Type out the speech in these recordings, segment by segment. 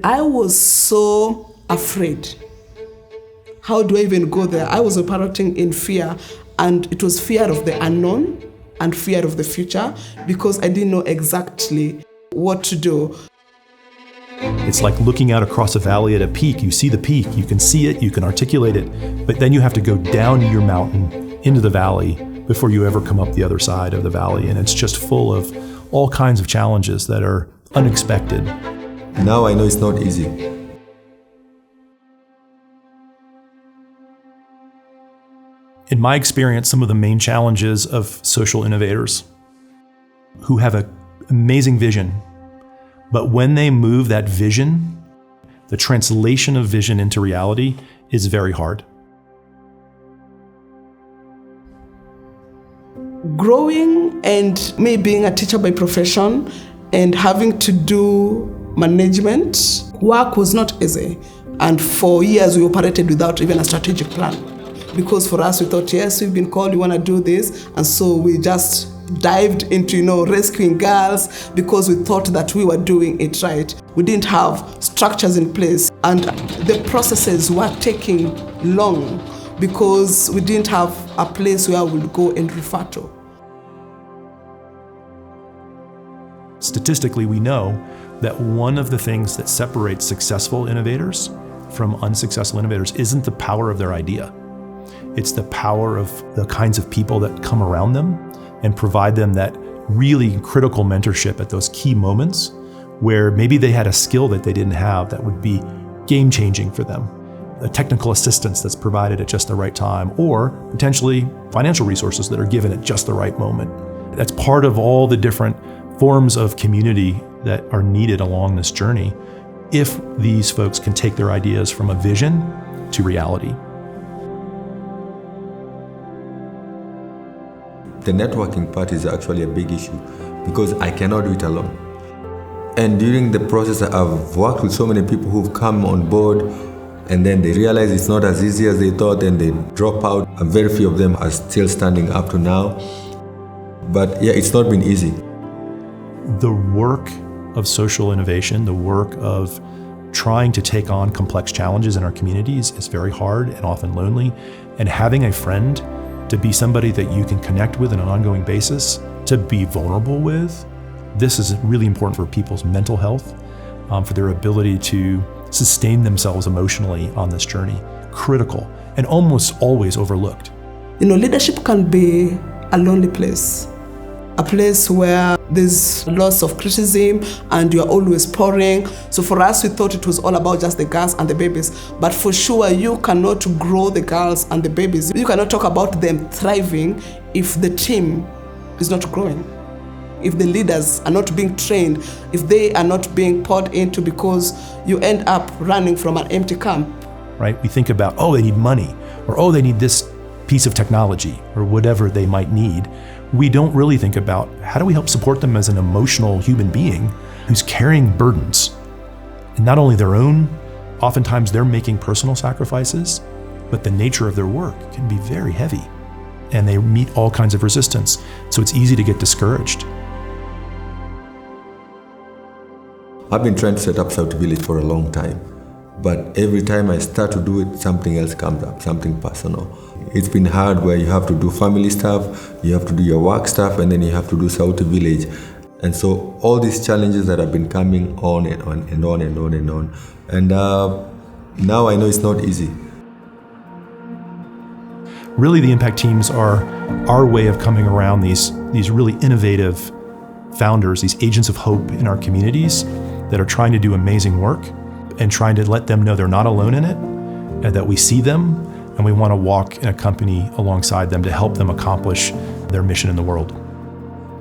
I was so afraid. How do I even go there? I was operating in fear, and it was fear of the unknown and fear of the future because I didn't know exactly what to do. It's like looking out across a valley at a peak. You see the peak, you can see it, you can articulate it, but then you have to go down your mountain into the valley before you ever come up the other side of the valley. And it's just full of all kinds of challenges that are unexpected. Now I know it's not easy. In my experience, some of the main challenges of social innovators who have an amazing vision, but when they move that vision, the translation of vision into reality is very hard. Growing and me being a teacher by profession and having to do management, work was not easy. And for years we operated without even a strategic plan. Because for us we thought, yes, we've been called, we want to do this. And so we just dived into, rescuing girls because we thought that we were doing it right. We didn't have structures in place, and the processes were taking long because we didn't have a place where we'll go and refer to. Statistically, we know that one of the things that separates successful innovators from unsuccessful innovators isn't the power of their idea. It's the power of the kinds of people that come around them and provide them that really critical mentorship at those key moments where maybe they had a skill that they didn't have that would be game-changing for them. A technical assistance that's provided at just the right time, or potentially financial resources that are given at just the right moment. That's part of all the different forms of community that are needed along this journey if these folks can take their ideas from a vision to reality. The networking part is actually a big issue because I cannot do it alone. And during the process, I've worked with so many people who've come on board and then they realize it's not as easy as they thought and they drop out. And very few of them are still standing up to now. But yeah, it's not been easy. The work of social innovation, the work of trying to take on complex challenges in our communities is very hard and often lonely. And having a friend to be somebody that you can connect with on an ongoing basis, to be vulnerable with, this is really important for people's mental health, for their ability to sustain themselves emotionally on this journey. Critical and almost always overlooked. Leadership can be a lonely place. A place where there's lots of criticism and you're always pouring. So for us, we thought it was all about just the girls and the babies. But for sure, you cannot grow the girls and the babies. You cannot talk about them thriving if the team is not growing. If the leaders are not being trained, if they are not being poured into, because you end up running from an empty camp. Right? We think about, they need money, or they need this piece of technology, or whatever they might need. We don't really think about how do we help support them as an emotional human being who's carrying burdens. And not only their own, oftentimes they're making personal sacrifices, but the nature of their work can be very heavy. And they meet all kinds of resistance. So it's easy to get discouraged. I've been trying to set up Sauti Village for a long time. But every time I start to do it, something else comes up, something personal. It's been hard where you have to do family stuff, you have to do your work stuff, and then you have to do Sauti Village. And so all these challenges that have been coming on and on and on and on and on. And now I know it's not easy. Really, the impact teams are our way of coming around these really innovative founders, these agents of hope in our communities that are trying to do amazing work and trying to let them know they're not alone in it, and that we see them, and we want to walk in a company alongside them to help them accomplish their mission in the world.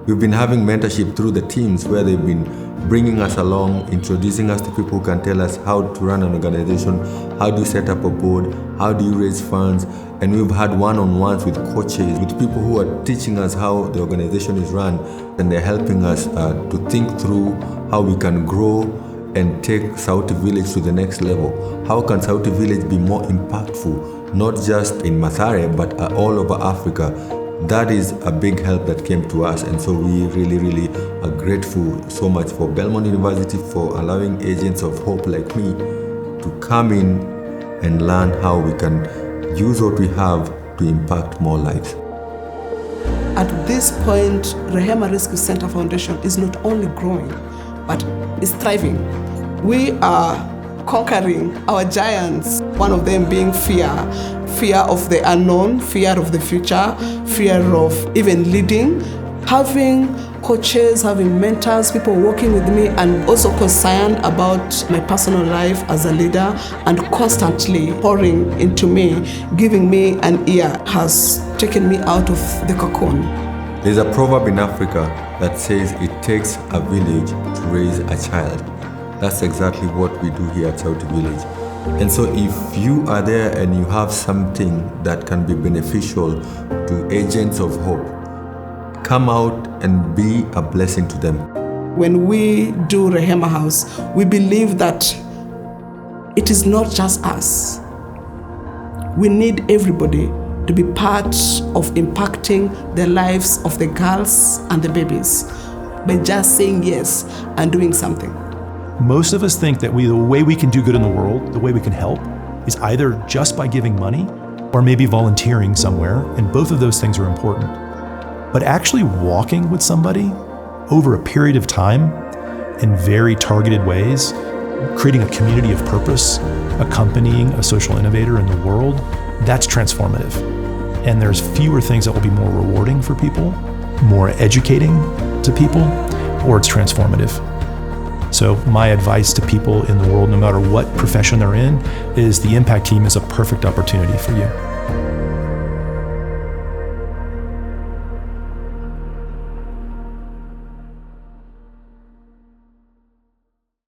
We've been having mentorship through the teams where they've been bringing us along, introducing us to people who can tell us how to run an organization, how do you set up a board, how do you raise funds, and we've had one-on-ones with coaches, with people who are teaching us how the organization is run, and they're helping us to think through how we can grow and take Sauti Village to the next level. How can Sauti Village be more impactful, not just in Mathare, but all over Africa? that is a big help that came to us. And so we really are grateful so much for Belmont University for allowing agents of hope like me to come in and learn how we can use what we have to impact more lives. At this point, Rehema Rescue Center Foundation is not only growing, but is thriving. We are conquering our giants, one of them being fear of the unknown, fear of the future, fear of even leading, having coaches, having mentors, people working with me, and also concerned about my personal life as a leader, and constantly pouring into me, giving me an ear, has taken me out of the cocoon. There's a proverb in Africa that says it takes a village to raise a child. That's exactly what we do here at Sauti Village. And so if you are there and you have something that can be beneficial to agents of hope, come out and be a blessing to them. When we do Rehema House, we believe that it is not just us. We need everybody to be part of impacting the lives of the girls and the babies by just saying yes and doing something. Most of us think that the way we can do good in the world, the way we can help, is either just by giving money or maybe volunteering somewhere, and both of those things are important. But actually walking with somebody over a period of time in very targeted ways, creating a community of purpose, accompanying a social innovator in the world, that's transformative. And there's fewer things that will be more rewarding for people, more educating to people, or it's transformative. So my advice to people in the world, no matter what profession they're in, is the impact team is a perfect opportunity for you.